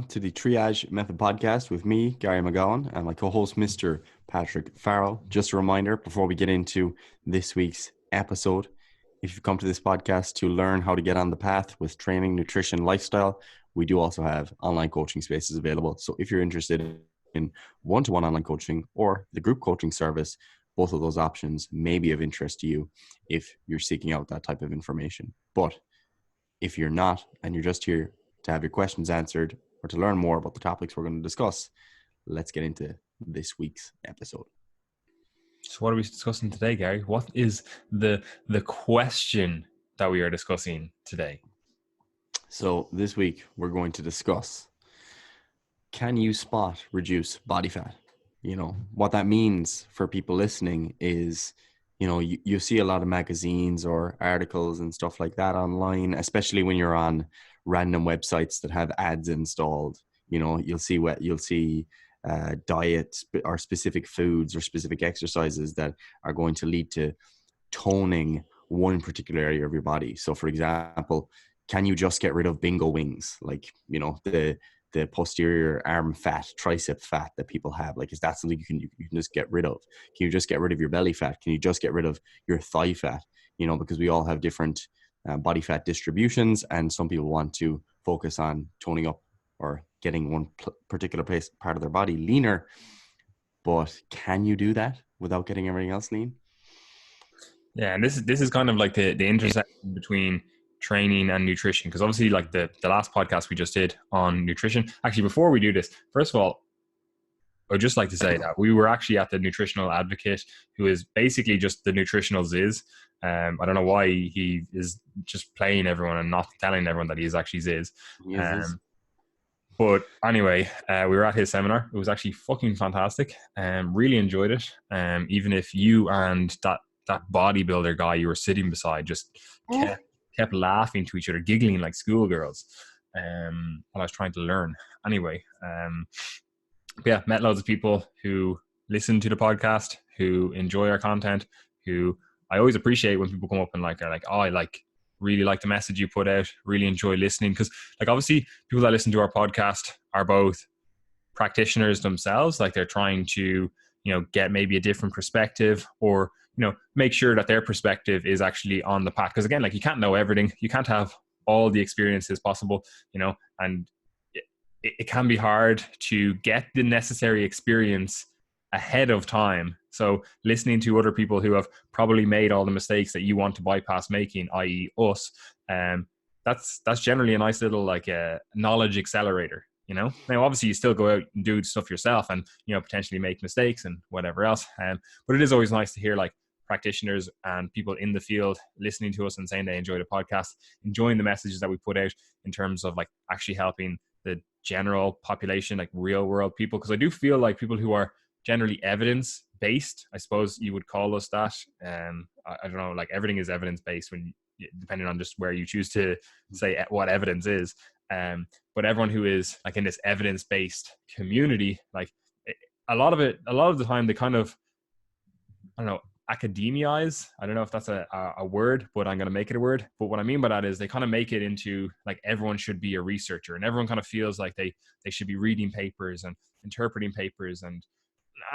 to the Triage Method podcast with me, Gary McGowan, and my co-host, Mr. Patrick Farrell. Just a reminder before we get into this week's episode, if you've come to this podcast to learn how to get on the path with training, nutrition, lifestyle, we do also have online coaching spaces available. So if you're interested in one-to-one online coaching or the group coaching service, both of those options may be of interest to you if you're seeking out that type of information. But if you're not, and you're just here to have your questions answered or to learn more about the topics we're going to discuss, let's get into this week's episode. So what are we discussing today, Gary? What is the question that we are discussing today? So this week we're going to discuss, can you spot reduce body fat? You know, what that means for people listening is, you know, you see a lot of magazines or articles and stuff like that online, especially when you're on random websites that have ads installed. You know, you'll see diets or specific foods or specific exercises that are going to lead to toning one particular area of your body. So for example, can you just get rid of bingo wings? Like, you know, the posterior arm fat, tricep fat that people have. Like, is that something you can just get rid of? Can you just get rid of your belly fat? Can you just get rid of your thigh fat? You know, because we all have different body fat distributions, and some people want to focus on toning up or getting one particular part of their body leaner. But can you do that without getting everything else lean? Yeah, and this is kind of like the intersection between training and nutrition, because obviously, like the last podcast we just did on nutrition. Actually, before we do this, first of all, I'd just like to say that we were actually at the Nutritional Advocate, who is basically just the nutritional Ziz. I don't know why he is just playing everyone and not telling everyone that he is actually Ziz. But anyway, we were at his seminar. It was actually fucking fantastic. Really enjoyed it. Even if you and that bodybuilder guy you were sitting beside just kept laughing to each other, giggling like schoolgirls, while I was trying to learn. Anyway, yeah, met loads of people who listen to the podcast, who enjoy our content, who I always appreciate when people come up and are like, oh, I really like the message you put out, really enjoy listening. Because like, obviously people that listen to our podcast are both practitioners themselves. Like, they're trying to, you know, get maybe a different perspective, or, you know, make sure that their perspective is actually on the path. Because again, like, you can't know everything. You can't have all the experiences possible, you know, and it can be hard to get the necessary experience ahead of time. So listening to other people who have probably made all the mistakes that you want to bypass making, i.e. us, that's generally a nice little like a knowledge accelerator, you know. Now obviously you still go out and do stuff yourself and, you know, potentially make mistakes and whatever else, but it is always nice to hear like practitioners and people in the field listening to us and saying they enjoy the podcast, enjoying the messages that we put out in terms of like actually helping the general population, like real world people. Because I do feel like people who are generally evidence based, I suppose you would call us that. I don't know, like everything is evidence based when, depending on just where you choose to say what evidence is. But everyone who is like in this evidence based community, like a lot of the time they kind of, I don't know, academize. I don't know if that's a word, but I'm going to make it a word. But what I mean by that is they kind of make it into like everyone should be a researcher, and everyone kind of feels like they should be reading papers and interpreting papers and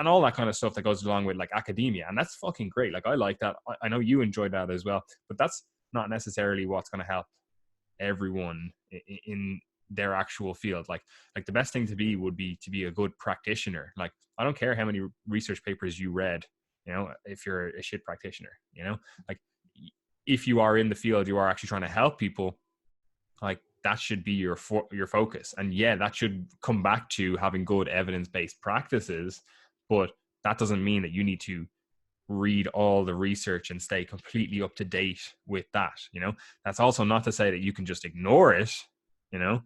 all that kind of stuff that goes along with like academia. And that's fucking great. Like, I like that. I know you enjoyed that as well, but that's not necessarily what's going to help everyone in their actual field. Like the best thing to be would be to be a good practitioner. Like, I don't care how many research papers you read, you know, if you're a shit practitioner, you know, like if you are in the field, you are actually trying to help people, like that should be your focus. And yeah, that should come back to having good evidence-based practices, but that doesn't mean that you need to read all the research and stay completely up to date with that. You know, that's also not to say that you can just ignore it, you know,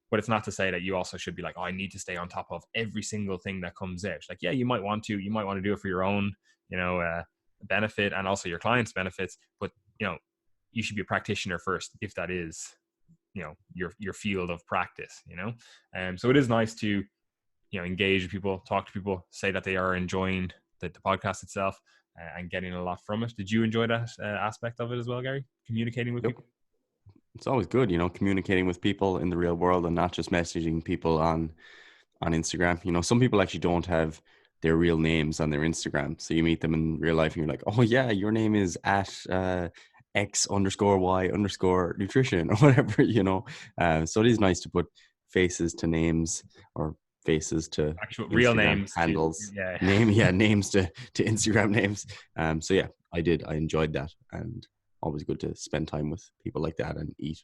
but it's not to say that you also should be like, oh, I need to stay on top of every single thing that comes out. Like, yeah, you might want to do it for your own, you know, benefit and also your clients' benefits, but you know, you should be a practitioner first if that is, you know, your field of practice, you know. So it is nice to, you know, engage with people, talk to people, say that they are enjoying the podcast itself and getting a lot from it. Did you enjoy that aspect of it as well, Gary? Communicating with people? It's always good, communicating with people in the real world and not just messaging people on Instagram. Some people actually don't have their real names on their Instagram. So you meet them in real life and you're like, oh yeah, your name is at X_Y_nutrition or whatever. So it is nice to put faces to names, or faces to Actual real Instagram names to, handles. yeah. Names to Instagram names. So yeah, I enjoyed that, and always good to spend time with people like that and eat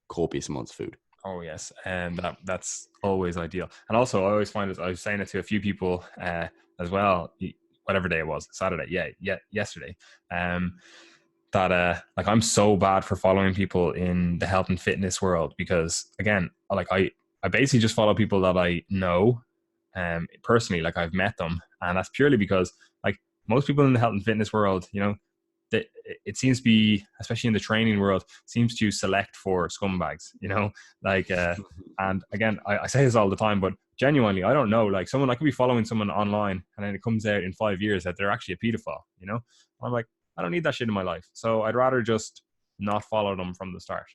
copious amounts of food. Oh yes, and that's always ideal. And also, I always find, as I was saying it to a few people as well, whatever day it was, Saturday, yeah, yesterday, that like I'm so bad for following people in the health and fitness world, because again, like I basically just follow people that I know personally, like I've met them, and that's purely because like most people in the health and fitness world, that it seems to be, especially in the training world, seems to select for scumbags, like and again, I say this all the time, but genuinely, I don't know, like someone, I could be following someone online and then it comes out in 5 years that they're actually a pedophile, I'm like, I don't need that shit in my life, so I'd rather just not follow them from the start.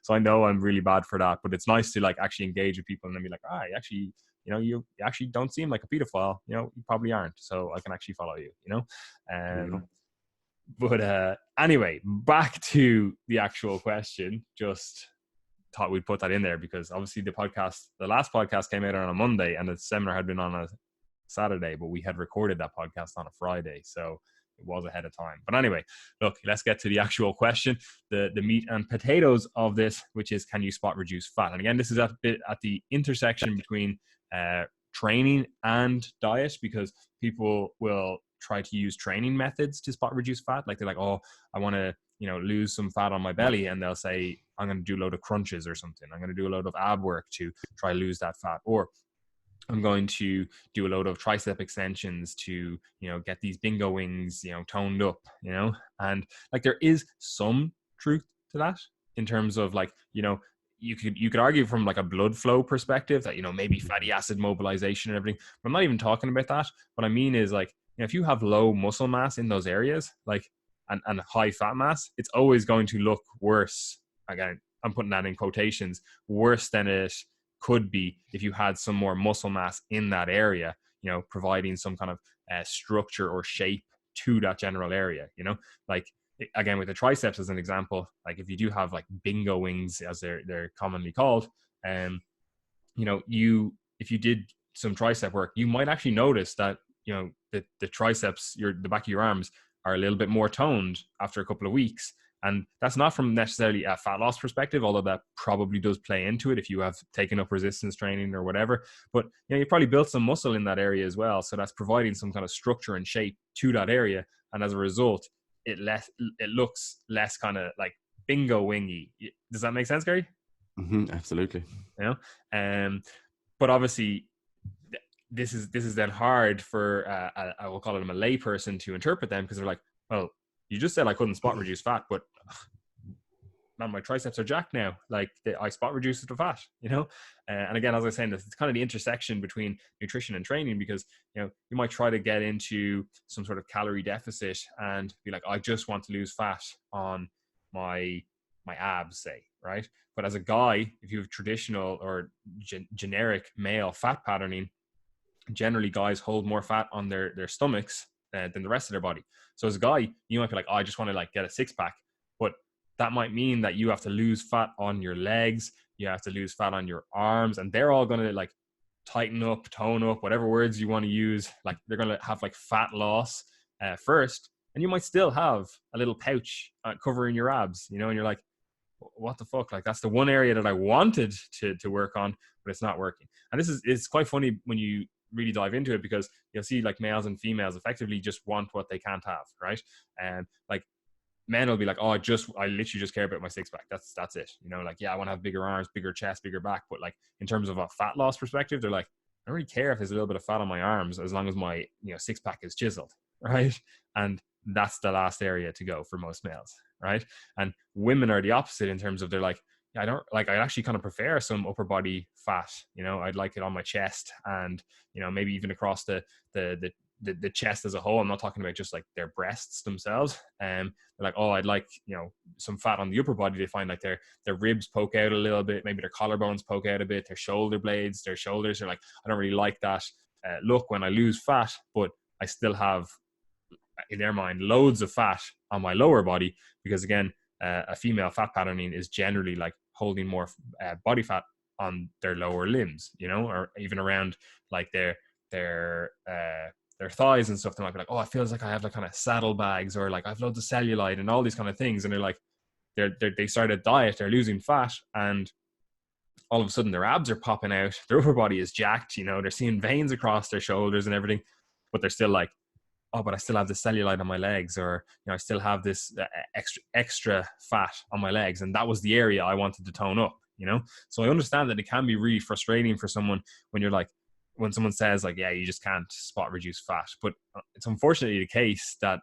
So I know I'm really bad for that, but it's nice to like actually engage with people and then be like, actually, you actually don't seem like a pedophile, you probably aren't, so I can actually follow you. But anyway, back to the actual question. Just thought we'd put that in there because obviously the last podcast came out on a Monday and the seminar had been on a Saturday, but we had recorded that podcast on a Friday, so it was ahead of time. But anyway, look, let's get to the actual question, the meat and potatoes of this, which is, can you spot reduce fat? And again, this is at the intersection between training and diet, because people will try to use training methods to spot reduce fat. Like they're like, oh, I want to lose some fat on my belly, and they'll say, I'm going to do a load of crunches or something, I'm going to do a load of ab work to try lose that fat, or I'm going to do a load of tricep extensions to, get these bingo wings, toned up, and like there is some truth to that in terms of like, you could argue from like a blood flow perspective that, maybe fatty acid mobilization and everything. But I'm not even talking about that. What I mean is like, if you have low muscle mass in those areas, like, and high fat mass, it's always going to look worse. Again, I'm putting that in quotations, worse than it could be if you had some more muscle mass in that area, providing some kind of structure or shape to that general area, like again, with the triceps as an example, like if you do have like bingo wings, as they're commonly called, if you did some tricep work, you might actually notice that, the triceps, the back of your arms are a little bit more toned after a couple of weeks. And that's not from necessarily a fat loss perspective, although that probably does play into it if you have taken up resistance training or whatever. But you probably built some muscle in that area as well, so that's providing some kind of structure and shape to that area. And as a result, it looks less kind of like bingo wingy. Does that make sense, Gary? Absolutely. But obviously, this is then hard for I will call it a lay person to interpret them, because they're like, well, you just said I couldn't spot reduce fat, but man, my triceps are jacked now. Like I spot reduce the fat, and again, as I was saying, it's kind of the intersection between nutrition and training, because you might try to get into some sort of calorie deficit and be like, I just want to lose fat on my abs, say, right? But as a guy, if you have traditional or generic male fat patterning, generally guys hold more fat on their stomachs than the rest of their body. So as a guy, you might be like, oh, I just want to like get a six pack, but that might mean that you have to lose fat on your legs, you have to lose fat on your arms, and they're all going to like tighten up, tone up, whatever words you want to use. Like they're going to have like fat loss first, and you might still have a little pouch covering your abs, and you're like, what the fuck? Like that's the one area that I wanted to work on, but it's not working. And it's quite funny when you really dive into it, because you'll see like males and females effectively just want what they can't have, right? And like men will be like, oh, I literally just care about my six pack. That's it. Like, yeah, I want to have bigger arms, bigger chest, bigger back. But like in terms of a fat loss perspective, they're like, I don't really care if there's a little bit of fat on my arms as long as my six pack is chiseled, right? And that's the last area to go for most males, right? And women are the opposite in terms of, they're like, I don't like, I actually kind of prefer some upper body fat, I'd like it on my chest and, maybe even across the the chest as a whole. I'm not talking about just like their breasts themselves. They're like, oh, I'd like, some fat on the upper body. They find like their ribs poke out a little bit, maybe their collarbones poke out a bit, their shoulder blades, their shoulders. They're like, I don't really like that look when I lose fat, but I still have, in their mind, loads of fat on my lower body, because again, a female fat patterning is generally like holding more body fat on their lower limbs, or even around like their thighs and stuff. They might be like, oh, it feels like I have like kind of saddlebags, or like I've loads of cellulite and all these kind of things. And they're like, they start a diet, they're losing fat, and all of a sudden their abs are popping out, their upper body is jacked, they're seeing veins across their shoulders and everything, but they're still like, oh, but I still have this cellulite on my legs, or I still have this extra fat on my legs, and that was the area I wanted to tone up. So I understand that it can be really frustrating for someone when someone says like, yeah, you just can't spot reduce fat, but it's unfortunately the case that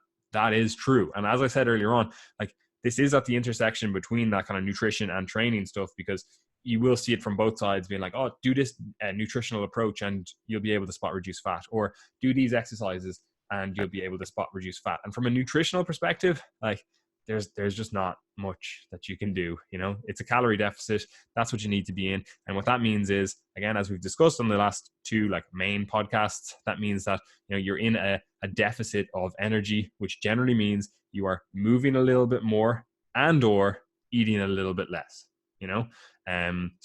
is true. And as I said earlier on, like, this is at the intersection between that kind of nutrition and training stuff, because you will see it from both sides being like, oh, do this nutritional approach and you'll be able to spot reduce fat, or do these exercises and you'll be able to spot reduce fat. And from a nutritional perspective, like, there's just not much that you can do. It's a calorie deficit. That's what you need to be in. And what that means is, again, as we've discussed on the last two like main podcasts, that means that you're in a deficit of energy, which generally means you are moving a little bit more and or eating a little bit less,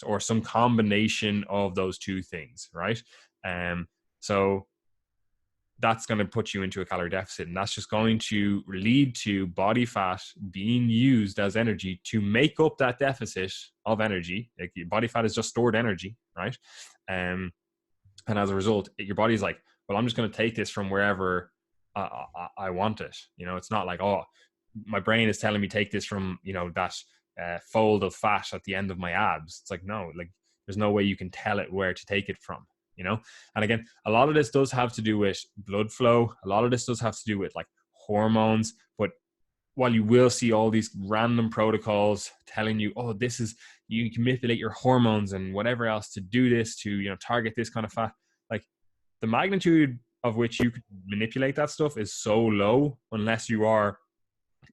or some combination of those two things, right? So that's going to put you into a calorie deficit, and that's just going to lead to body fat being used as energy to make up that deficit of energy. Like, your body fat is just stored energy, right? And as a result, your body's like, well, I'm just going to take this from wherever I want it. It's not like, oh, my brain is telling me take this from that fold of fat at the end of my abs. It's like, no, like, there's no way you can tell it where to take it from. And again, a lot of this does have to do with blood flow. A lot of this does have to do with like hormones. But while you will see all these random protocols telling you, oh, you can manipulate your hormones and whatever else to do this, to, target this kind of fat, like, the magnitude of which you can manipulate that stuff is so low, unless you are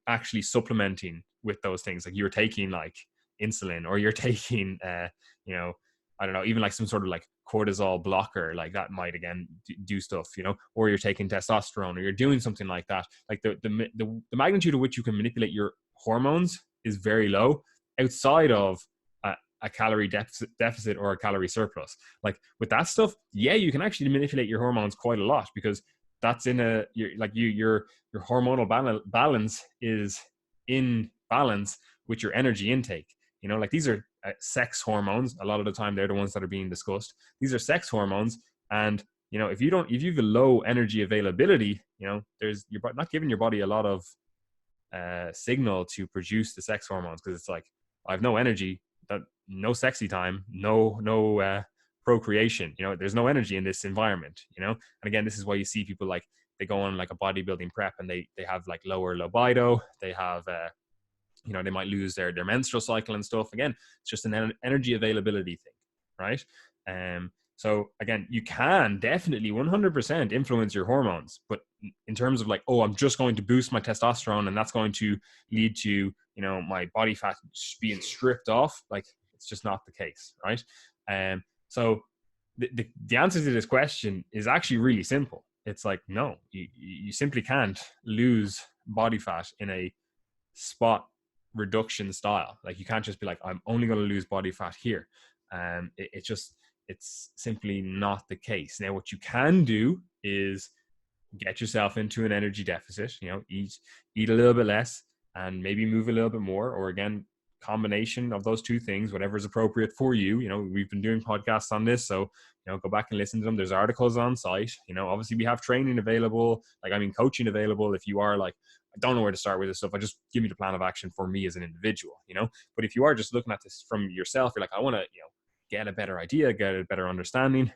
actually supplementing with those things. Like, you're taking like insulin, or you're taking, I don't know, even like some sort of like cortisol blocker, like that might again do stuff, or you're taking testosterone, or you're doing something like that. Like, the magnitude of which you can manipulate your hormones is very low outside of a calorie deficit or a calorie surplus. Like, with that stuff, yeah, you can actually manipulate your hormones quite a lot, because that's your hormonal balance is in balance with your energy intake. Like, these are sex hormones. A lot of the time, they're the ones that are being discussed. These are sex hormones, and if you have a low energy availability, you're not giving your body a lot of signal to produce the sex hormones, because it's like, I have no energy, no sexy time, no procreation. There's no energy in this environment. And again, this is why you see people like, they go on like a bodybuilding prep, and they have like lower libido. They have they might lose their menstrual cycle and stuff. Again, it's just an energy availability thing, right? So again, you can definitely 100% influence your hormones, but in terms of like, oh, I'm just going to boost my testosterone and that's going to lead to, my body fat being stripped off, like, it's just not the case, right? So the answer to this question is actually really simple. It's like, no, you simply can't lose body fat in a spot reduction style. Like, you can't just be like, I'm only going to lose body fat here. It's simply not the case. Now, what you can do is get yourself into an energy deficit, eat a little bit less and maybe move a little bit more, or again, combination of those two things, whatever is appropriate for you. We've been doing podcasts on this, so go back and listen to them. There's articles on site. Obviously we have training available, coaching available. If you are like, I don't know where to start with this stuff, I just give me the plan of action for me as an individual. But if you are just looking at this from yourself, you're like, I want to get a better idea, get a better understanding,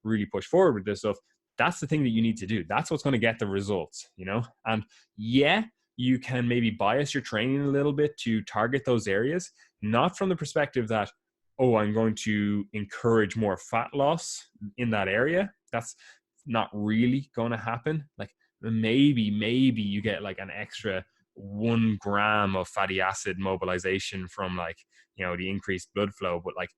really push forward with this stuff. That's the thing that you need to do. That's what's going to get the results. And yeah, you can maybe bias your training a little bit to target those areas, not from the perspective that, oh, I'm going to encourage more fat loss in that area. That's not really going to happen. Like maybe you get like an extra 1 gram of fatty acid mobilization from like, you know, the increased blood flow, but like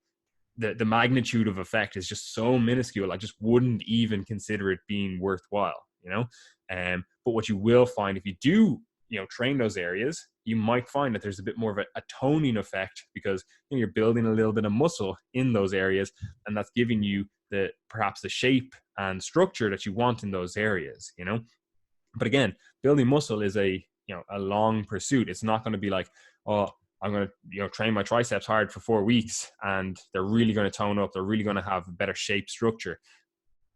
the magnitude of effect is just so minuscule. I just wouldn't even consider it being worthwhile, you know. But what you will find if you do, you know, train those areas, you might find that there's a bit more of a toning effect, because you know, you're building a little bit of muscle in those areas, and that's giving you the perhaps the shape and structure that you want in those areas, you know. But again, building muscle is a, you know, a long pursuit. It's not going to be like, oh, I'm going to, you know, train my triceps hard for 4 weeks and they're really going to tone up. They're really going to have better shape structure.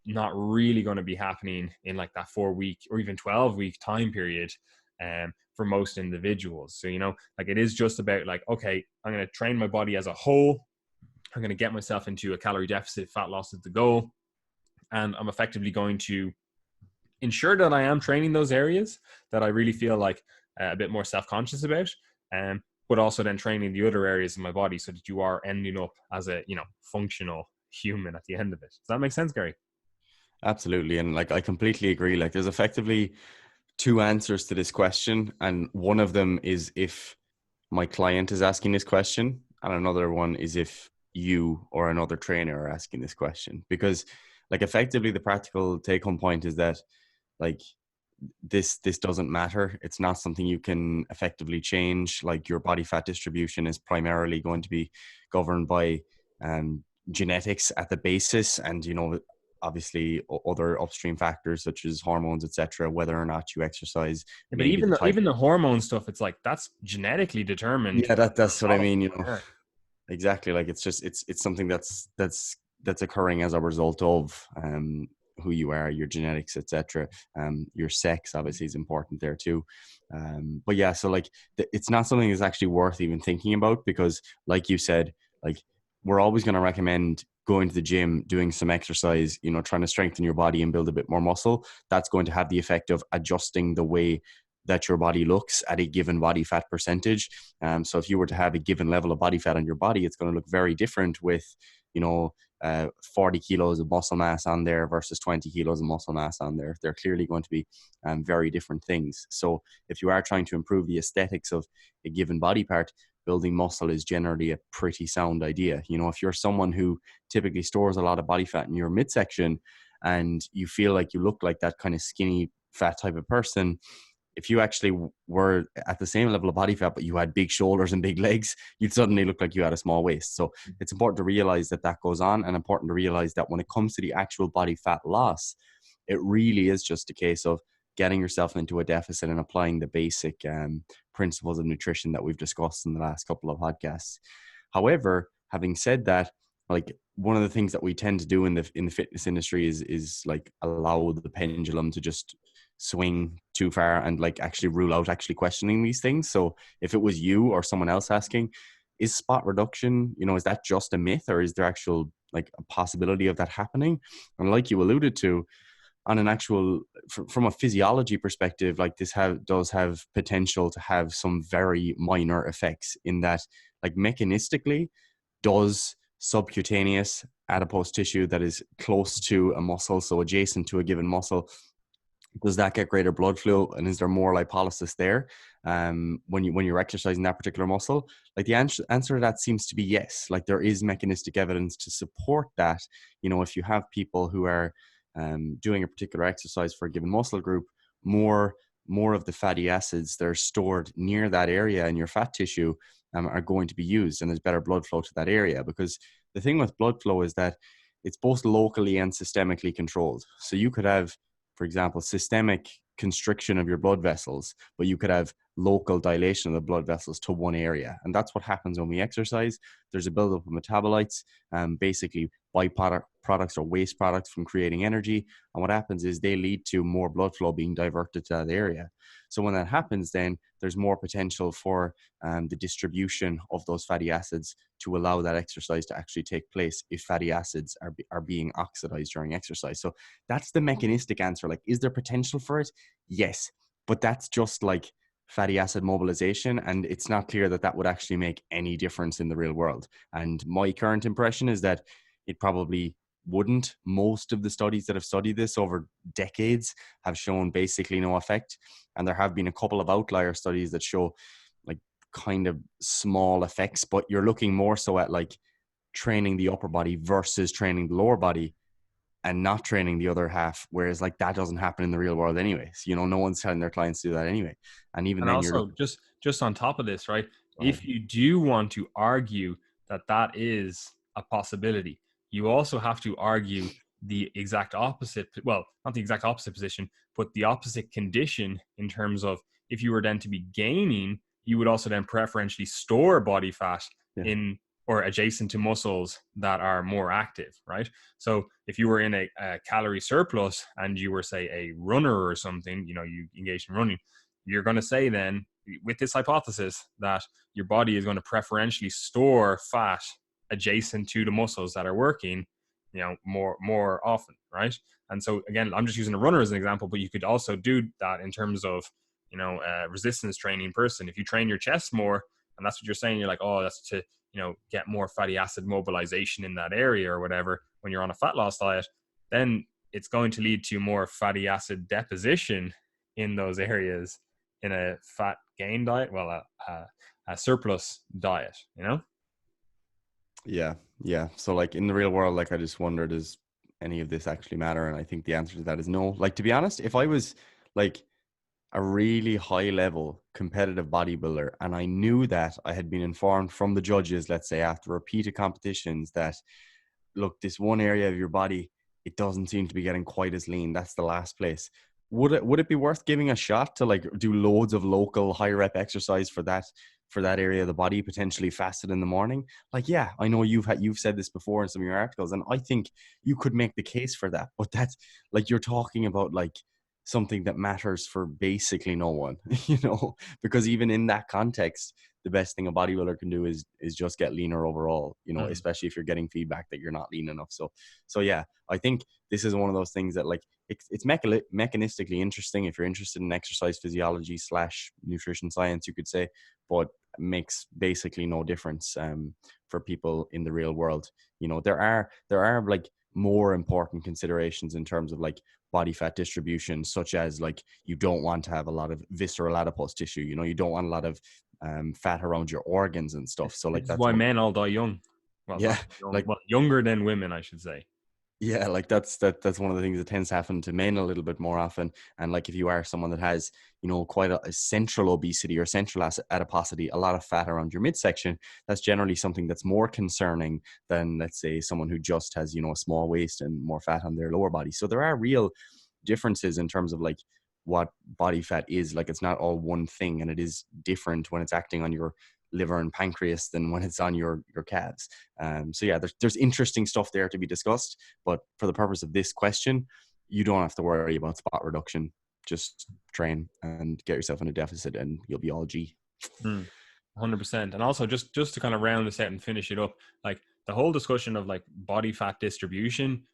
Not really going to be happening in like that 4 week or even 12-week time period for most individuals. So, you know, like it is just about like, okay, I'm going to train my body as a whole. I'm going to get myself into a calorie deficit, fat loss is the goal. And I'm effectively going to ensure that I am training those areas that I really feel like a bit more self-conscious about, but also then training the other areas of my body so that you are ending up as a, you know, functional human at the end of it. Does that make sense, Gary? Absolutely. And like, I completely agree. Like there's effectively two answers to this question. And one of them is if my client is asking this question, and another one is if you or another trainer are asking this question. Because like effectively the practical take home point is that like this doesn't matter. It's not something you can effectively change. Like your body fat distribution is primarily going to be governed by genetics at the basis, and you know, obviously other upstream factors such as hormones, etc., whether or not you exercise. Yeah, but Maybe the type. even the hormone stuff, it's like that's genetically determined. Yeah, that's what I mean, you know. Yeah. Exactly. Like it's just it's something that's occurring as a result of who you are, your genetics, etc. Your sex obviously is important there too. But yeah, so like it's not something that's actually worth even thinking about, because like you said, like we're always going to recommend going to the gym, doing some exercise, you know, trying to strengthen your body and build a bit more muscle. That's going to have the effect of adjusting the way that your body looks at a given body fat percentage. So if you were to have a given level of body fat on your body, it's going to look very different with, you know, 40 kilos of muscle mass on there versus 20 kilos of muscle mass on there. They're clearly going to be very different things. So if you are trying to improve the aesthetics of a given body part, building muscle is generally a pretty sound idea. You know, if you're someone who typically stores a lot of body fat in your midsection and you feel like you look like that kind of skinny fat type of person, if you actually were at the same level of body fat, but you had big shoulders and big legs, you'd suddenly look like you had a small waist. So it's important to realize that that goes on, and important to realize that when it comes to the actual body fat loss, it really is just a case of getting yourself into a deficit and applying the basic principles of nutrition that we've discussed in the last couple of podcasts. However, having said that, like one of the things that we tend to do in the fitness industry is like allow the pendulum to just swing too far and like actually rule out actually questioning these things. So if it was you or someone else asking, is spot reduction, you know, is that just a myth, or is there actual like a possibility of that happening? And like you alluded to, on an actual from a physiology perspective, like this does have potential to have some very minor effects, in that like mechanistically, does subcutaneous adipose tissue that is close to a muscle, so adjacent to a given muscle, does that get greater blood flow, and is there more lipolysis there when you're exercising that particular muscle? Like the answer to that seems to be yes. Like there is mechanistic evidence to support that. You know, if you have people who are doing a particular exercise for a given muscle group, more of the fatty acids that are stored near that area in your fat tissue are going to be used, and there's better blood flow to that area. Because the thing with blood flow is that it's both locally and systemically controlled. So you could have, for example, systemic constriction of your blood vessels, but you could have local dilation of the blood vessels to one area. And that's what happens when we exercise. There's a buildup of metabolites, basically byproducts or waste products from creating energy. And what happens is they lead to more blood flow being diverted to that area. So when that happens, then there's more potential for the distribution of those fatty acids to allow that exercise to actually take place if fatty acids are being oxidized during exercise. So that's the mechanistic answer. Like, is there potential for it? Yes, but that's just like fatty acid mobilization, and it's not clear that that would actually make any difference in the real world. And my current impression is that it probably wouldn't. Most of the studies that have studied this over decades have shown basically no effect. And there have been a couple of outlier studies that show like kind of small effects, but you're looking more so at like training the upper body versus training the lower body and not training the other half. Whereas like that doesn't happen in the real world anyways. You know, no one's telling their clients to do that anyway. And even And then you're also, looking, just on top of this, right? go ahead. If you do want to argue that that is a possibility, you also have to argue the exact opposite. Well, not the exact opposite position, but the opposite condition in terms of if you were then to be gaining, you would also then preferentially store body fat Yeah. in or adjacent to muscles that are more active, right? So if you were in a calorie surplus and you were, say, a runner or something, you know, you engaged in running, you're going to say then, with this hypothesis, that your body is going to preferentially store fat adjacent to the muscles that are working, you know, more often, right? And so again, I'm just using a runner as an example, but you could also do that in terms of, you know, resistance training person. If you train your chest more, and that's what you're saying, you're like, oh, that's to, you know, get more fatty acid mobilization in that area or whatever. When you're on a fat loss diet, then it's going to lead to more fatty acid deposition in those areas in a fat gain diet, well, a surplus diet, you know? Yeah. Yeah. So like in the real world, like I just wonder, does any of this actually matter? And I think the answer to that is no. Like, to be honest, if I was like a really high level competitive bodybuilder and I knew that I had been informed from the judges, let's say after repeated competitions, that look, this one area of your body, it doesn't seem to be getting quite as lean. That's the last place. Would it be worth giving a shot to like do loads of local high rep exercise for that area of the body, potentially fasted in the morning? Like, yeah, I know you've said this before in some of your articles, and I think you could make the case for that. But that's like, you're talking about like something that matters for basically no one, you know, because even in that context, the best thing a bodybuilder can do is just get leaner overall, you know, Mm. especially if you're getting feedback that you're not lean enough. So yeah, I think this is one of those things that like it's mechanistically interesting if you're interested in exercise physiology / nutrition science, you could say, but makes basically no difference for people in the real world. You know, there are like more important considerations in terms of like body fat distribution, such as like you don't want to have a lot of visceral adipose tissue. You know, you don't want a lot of fat around your organs and stuff. So This like is that's why one. men all die young. Well, Yeah, not young, like well, younger than women, I should say. yeah, like that's one of the things that tends to happen to men a little bit more often. And like if you are someone that has, you know, quite a central obesity or central adiposity, a lot of fat around your midsection, that's generally something that's more concerning than, let's say, someone who just has, you know, a small waist and more fat on their lower body. So there are real differences in terms of like what body fat is. Like it's not all one thing, and it is different when it's acting on your liver and pancreas than when it's on your calves. So yeah, there's interesting stuff there to be discussed, but for the purpose of this question, you don't have to worry about spot reduction. Just train and get yourself in a deficit and you'll be all G. 100%. And also just to kind of round this out and finish it up, like the whole discussion of like body fat distribution,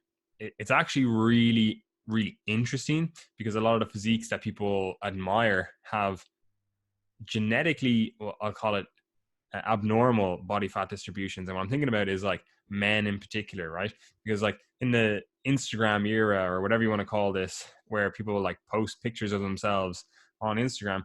it's actually really, really interesting because a lot of the physiques that people admire have genetically, well, I'll call it abnormal body fat distributions. And what I'm thinking about is like men in particular, right? Because like in the Instagram era or whatever you want to call this, where people like post pictures of themselves on Instagram,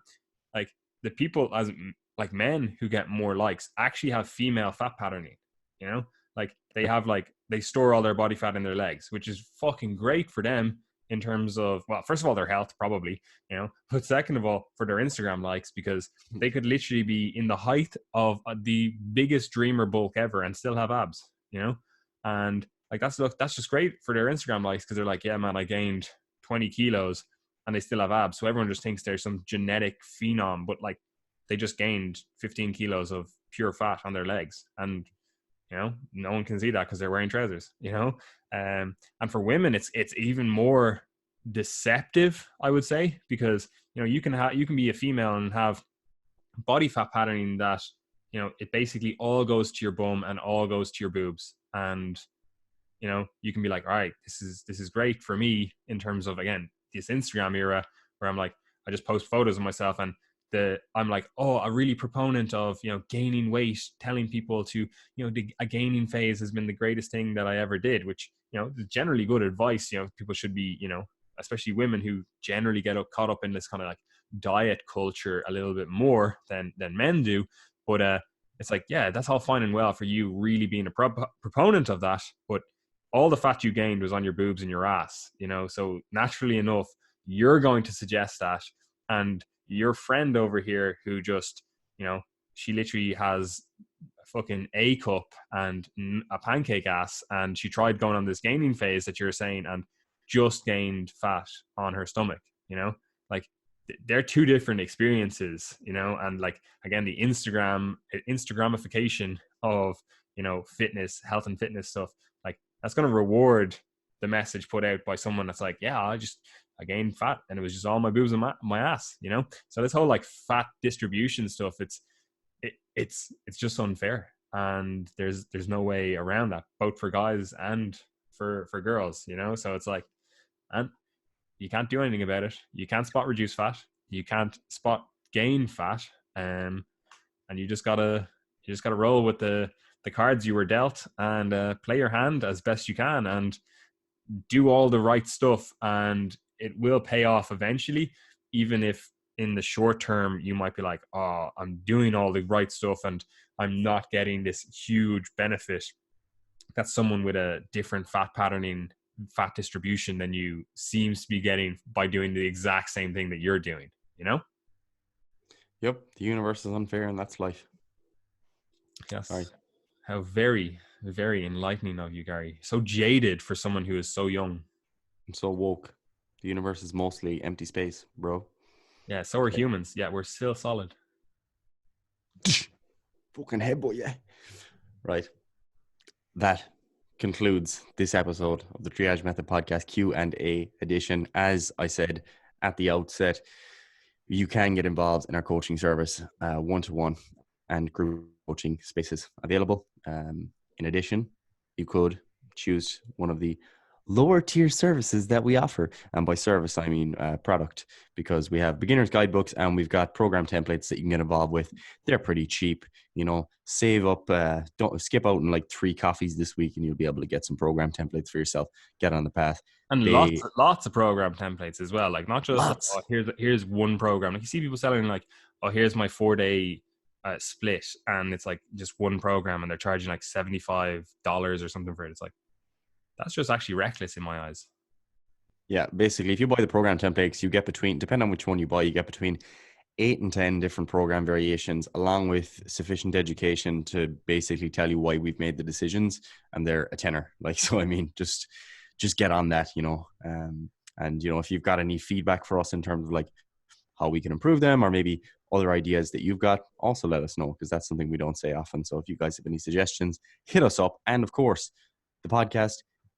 like the people as like men who get more likes actually have female fat patterning, you know, like they store all their body fat in their legs, which is fucking great for them in terms of, well, first of all, their health probably, you know, but second of all, for their Instagram likes, because they could literally be in the height of the biggest dreamer bulk ever and still have abs, you know, and like that's just great for their Instagram likes because they're like, yeah, man, I gained 20 kilos and they still have abs. So everyone just thinks there's some genetic phenom, but like they just gained 15 kilos of pure fat on their legs. And, you know, no one can see that because they're wearing trousers, you know? And for women, it's even more deceptive, I would say, because, you know, you can be a female and have body fat patterning that, you know, it basically all goes to your bum and all goes to your boobs. And, you know, you can be like, all right, this is great for me in terms of, again, this Instagram era where I'm like, I just post photos of myself and I'm like, oh, a really proponent of, gaining weight, telling people to, a gaining phase has been the greatest thing that I ever did, which, is generally good advice. People should be, especially women who generally get caught up in this kind of like diet culture a little bit more than men do. But it's like, yeah, that's all fine and well for you really being a proponent of that. But all the fat you gained was on your boobs and your ass, so naturally enough, you're going to suggest that. And your friend over here who just, she literally has a fucking A cup and a pancake ass, and she tried going on this gaining phase that you're saying and just gained fat on her stomach, like they're two different experiences, and like, again, the Instagramification of, fitness, health and fitness stuff, like that's going to reward the message put out by someone that's like, yeah, I gained fat and it was just all my boobs and my ass, So this whole like fat distribution stuff, it's just unfair, and there's no way around that, both for guys and for girls, So it's like, and you can't do anything about it. You can't spot reduce fat. You can't spot gain fat, and you just gotta roll with the cards you were dealt, and play your hand as best you can, and do all the right stuff, and it will pay off eventually, even if in the short term you might be like, oh, I'm doing all the right stuff and I'm not getting this huge benefit. That's someone with a different fat distribution than you seems to be getting by doing the exact same thing that you're doing, Yep, the universe is unfair, and that's life. Yes. Sorry. How very, very enlightening of you, Gary. So jaded for someone who is so young. I'm so woke. The universe is mostly empty space, bro. Yeah, so are humans. Yeah, we're still solid. Fucking headbutt, yeah. Right. That concludes this episode of the Triage Method Podcast Q&A edition. As I said at the outset, you can get involved in our coaching service, one-to-one and group coaching spaces available. In addition, you could choose one of the lower tier services that we offer. And by service, I mean product, because we have beginner's guidebooks and we've got program templates that you can get involved with. They're pretty cheap, save up, don't skip out on like 3 coffees this week and you'll be able to get some program templates for yourself, get on the path. And lots of program templates as well. Like not just, here's one program. Like you see people selling like, oh, here's my 4-day split, and it's like just one program and they're charging like $75 or something for it. It's like, that's just actually reckless in my eyes. Yeah, basically, if you buy the program templates, you get depending on which one you buy, you get between 8 and 10 different program variations, along with sufficient education to basically tell you why we've made the decisions, and they're a tenner. Like, so I mean, just get on that, and if you've got any feedback for us in terms of like how we can improve them, or maybe other ideas that you've got, also let us know, because that's something we don't say often. So if you guys have any suggestions, hit us up. And of course, the podcast,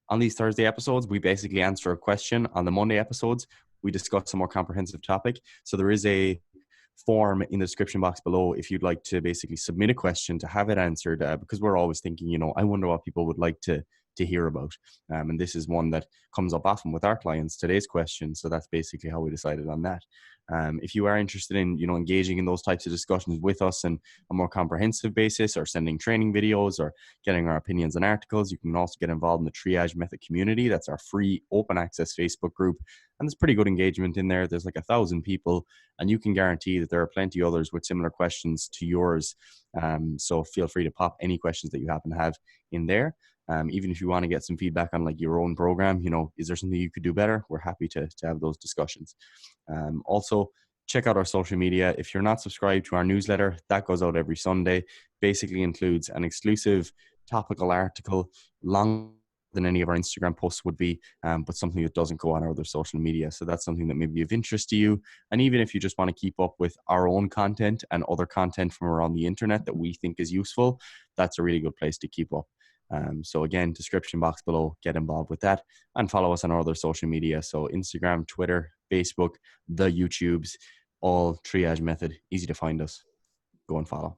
on these Thursday episodes, we basically answer a question. On the Monday episodes, we discuss a more comprehensive topic. So there is a form in the description box below if you'd like to basically submit a question to have it answered, because we're always thinking, I wonder what people would like to hear about. And this is one that comes up often with our clients, today's question. So that's basically how we decided on that. If you are interested in, engaging in those types of discussions with us on a more comprehensive basis, or sending training videos, or getting our opinions on articles, you can also get involved in the Triage Method community. That's our free open access Facebook group. And there's pretty good engagement in there. There's like 1,000 people, and you can guarantee that there are plenty others with similar questions to yours. So feel free to pop any questions that you happen to have in there. Even if you want to get some feedback on like your own program, is there something you could do better? We're happy to have those discussions. Also, check out our social media. If you're not subscribed to our newsletter, that goes out every Sunday. Basically includes an exclusive topical article, longer than any of our Instagram posts would be, but something that doesn't go on our other social media. So that's something that may be of interest to you. And even if you just want to keep up with our own content and other content from around the internet that we think is useful, that's a really good place to keep up. So again, description box below, get involved with that, and follow us on our other social media. So Instagram, Twitter, Facebook, the YouTubes, all Triage Method, easy to find us. Go and follow.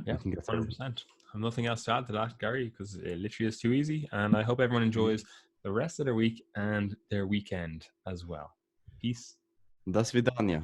Yeah, 100%. I have nothing else to add to that, Gary, because it literally is too easy. And I hope everyone enjoys the rest of their week and their weekend as well. Peace. До свидания.